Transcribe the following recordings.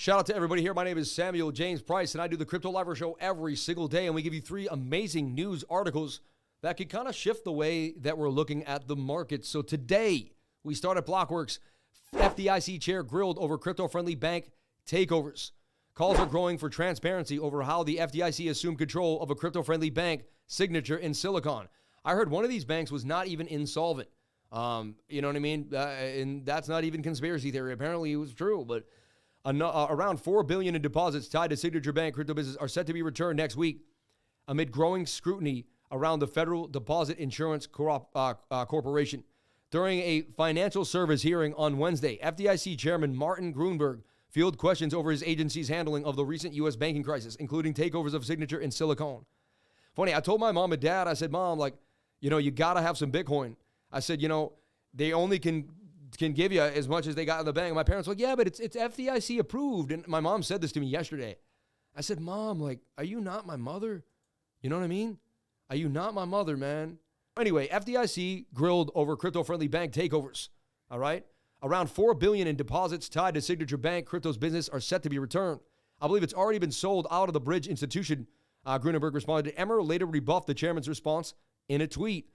Shout out to everybody here. My name is Samuel James Price, and I do the Crypto Live Show every single day, and we give you 3 amazing news articles that could kind of shift the way that we're looking at the market. So today, we start at Blockworks. FDIC chair grilled over crypto-friendly bank takeovers. Calls are growing for transparency over how the FDIC assumed control of a crypto-friendly bank, Signature in Silicon. I heard one of these banks was not even insolvent. You know what I mean? And that's not even conspiracy theory. Apparently, it was true, but around $4 billion in deposits tied to Signature Bank crypto business are set to be returned next week amid growing scrutiny around the Federal Deposit Insurance Corporation. During a financial service hearing on Wednesday, FDIC Chairman Martin Gruenberg fielded questions over his agency's handling of the recent U.S. banking crisis, including takeovers of Signature in Silicon. Funny, I told my mom and dad, I said, Mom, you got to have some Bitcoin. I said, they only can give you as much as they got in the bank. And my parents were like, yeah, but it's FDIC approved. And my mom said this to me yesterday. I said, Mom, are you not my mother? You know what I mean? Are you not my mother, man? Anyway, FDIC grilled over crypto-friendly bank takeovers, all right? Around $4 billion in deposits tied to Signature Bank crypto's business are set to be returned. I believe it's already been sold out of the bridge institution, Gruenberg responded. Emmer later rebuffed the chairman's response in a tweet.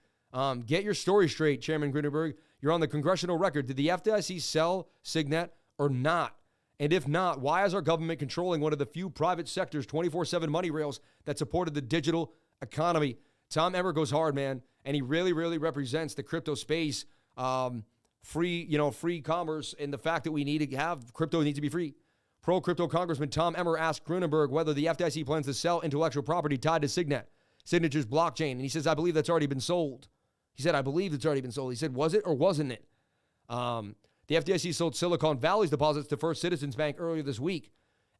Get your story straight, Chairman Gruenberg. You're on the congressional record. Did the FDIC sell Signet or not? And if not, why is our government controlling one of the few private sector's 24/7 money rails that supported the digital economy? Tom Emmer goes hard, man, and he really, really represents the crypto space, free commerce, and the fact that we need to have crypto needs to be free. Pro-crypto Congressman Tom Emmer asked Gruenberg whether the FDIC plans to sell intellectual property tied to Signature's blockchain, and he says, I believe that's already been sold. He said, I believe it's already been sold. He said, was it or wasn't it? The FDIC sold Silicon Valley's deposits to First Citizens Bank earlier this week.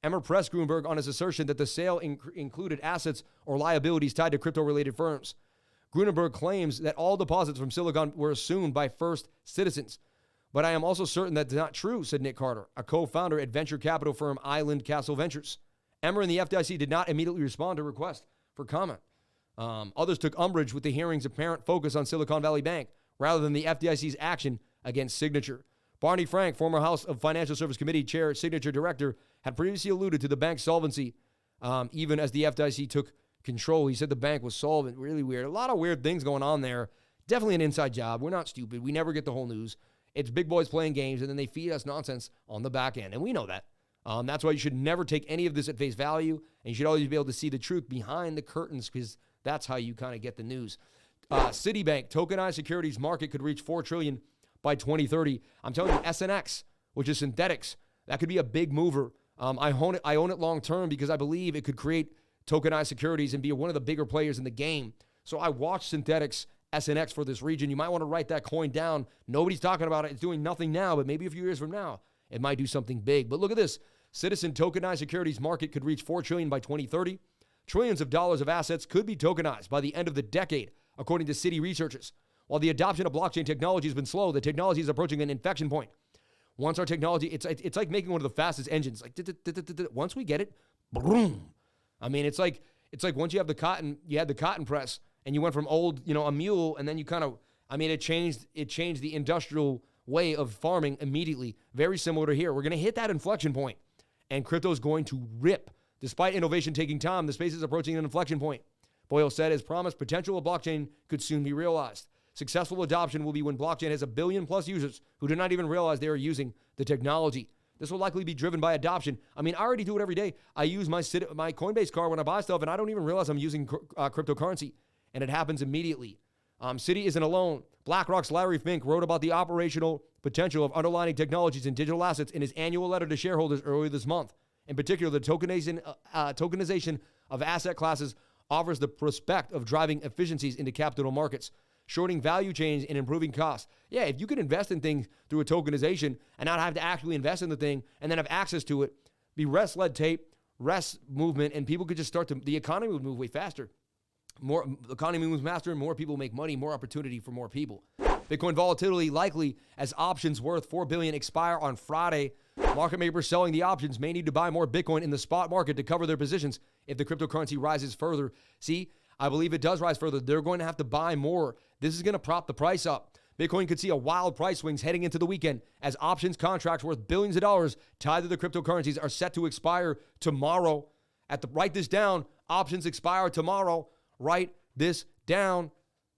Emmer pressed Gruenberg on his assertion that the sale included assets or liabilities tied to crypto-related firms. Gruenberg claims that all deposits from Silicon were assumed by First Citizens. But I am also certain that's not true, said Nick Carter, a co-founder at venture capital firm Island Castle Ventures. Emmer and the FDIC did not immediately respond to requests for comment. Others took umbrage with the hearing's apparent focus on Silicon Valley Bank rather than the FDIC's action against Signature. Barney Frank, former House of Financial Service Committee Chair, Signature Director, had previously alluded to the bank's solvency even as the FDIC took control. He said the bank was solvent. Really weird. A lot of weird things going on there. Definitely an inside job. We're not stupid. We never get the whole news. It's big boys playing games, and then they feed us nonsense on the back end, and we know that. That's why you should never take any of this at face value, and you should always be able to see the truth behind the curtains because that's how you kind of get the news. Citibank, tokenized securities market could reach $4 trillion by 2030. I'm telling you, SNX, which is synthetics, that could be a big mover. I own it long term because I believe it could create tokenized securities and be one of the bigger players in the game. So I watch synthetics, SNX for this region. You might want to write that coin down. Nobody's talking about it. It's doing nothing now, but maybe a few years from now, it might do something big. But look at this. Citizen tokenized securities market could reach $4 trillion by 2030. Trillions of dollars of assets could be tokenized by the end of the decade, according to Citi researchers. While the adoption of blockchain technology has been slow, the technology is approaching an inflection point. Once our technology, it's like making one of the fastest engines. Once we get it, boom. I mean, it's like once you have the cotton, you had the cotton press, and you went from old, a mule, and then you it changed the industrial way of farming immediately. Very similar to here. We're going to hit that inflection point, and crypto is going to rip. Despite innovation taking time, the space is approaching an inflection point. Boyle said, as promised, potential of blockchain could soon be realized. Successful adoption will be when blockchain has 1 billion plus users who do not even realize they are using the technology. This will likely be driven by adoption. I mean, I already do it every day. I use my Coinbase card when I buy stuff, and I don't even realize I'm using cryptocurrency, and it happens immediately. Citi isn't alone. BlackRock's Larry Fink wrote about the operational potential of underlying technologies and digital assets in his annual letter to shareholders earlier this month. In particular, the tokenization of asset classes offers the prospect of driving efficiencies into capital markets, shorting value chains and improving costs. Yeah, if you can invest in things through a tokenization and not have to actually invest in the thing and then have access to it, be less tape, less movement, and people could just the economy would move way faster. The economy moves faster and more people make money, more opportunity for more people. Bitcoin volatility likely as options worth $4 billion expire on Friday. Market makers selling the options may need to buy more Bitcoin in the spot market to cover their positions if the cryptocurrency rises further. See, I believe it does rise further. They're going to have to buy more. This is going to prop the price up Bitcoin could see a wild price swings heading into the weekend as options contracts worth billions of dollars tied to the cryptocurrencies are set to expire tomorrow. Write this down. Options expire tomorrow. Write this down.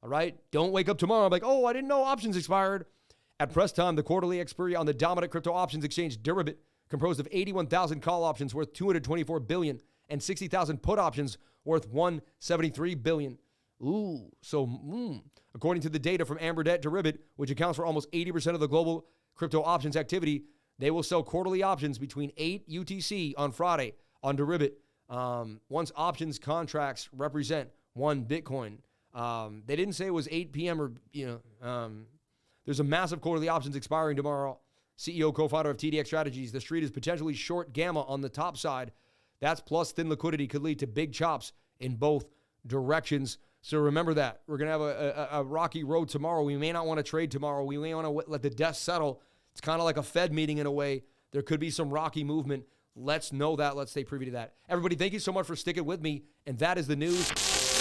All right? Don't wake up tomorrow like, oh, I didn't know options expired. At press time, the quarterly expiry on the dominant crypto options exchange Deribit, composed of 81,000 call options worth $224 billion and 60,000 put options worth $173 billion. Ooh, so according to the data from Amberdet Deribit, which accounts for almost 80% of the global crypto options activity, they will sell quarterly options between 8 UTC on Friday on Deribit. Once options contracts represent 1 Bitcoin. They didn't say it was 8 p.m. or, there's a massive quarterly options expiring tomorrow. CEO, co-founder of TDX Strategies. The street is potentially short gamma on the top side. That's plus thin liquidity could lead to big chops in both directions. So remember that. We're going to have a rocky road tomorrow. We may not want to trade tomorrow. We may want to let the dust settle. It's kind of like a Fed meeting in a way. There could be some rocky movement. Let's know that. Let's stay privy to that. Everybody, thank you so much for sticking with me. And that is the news.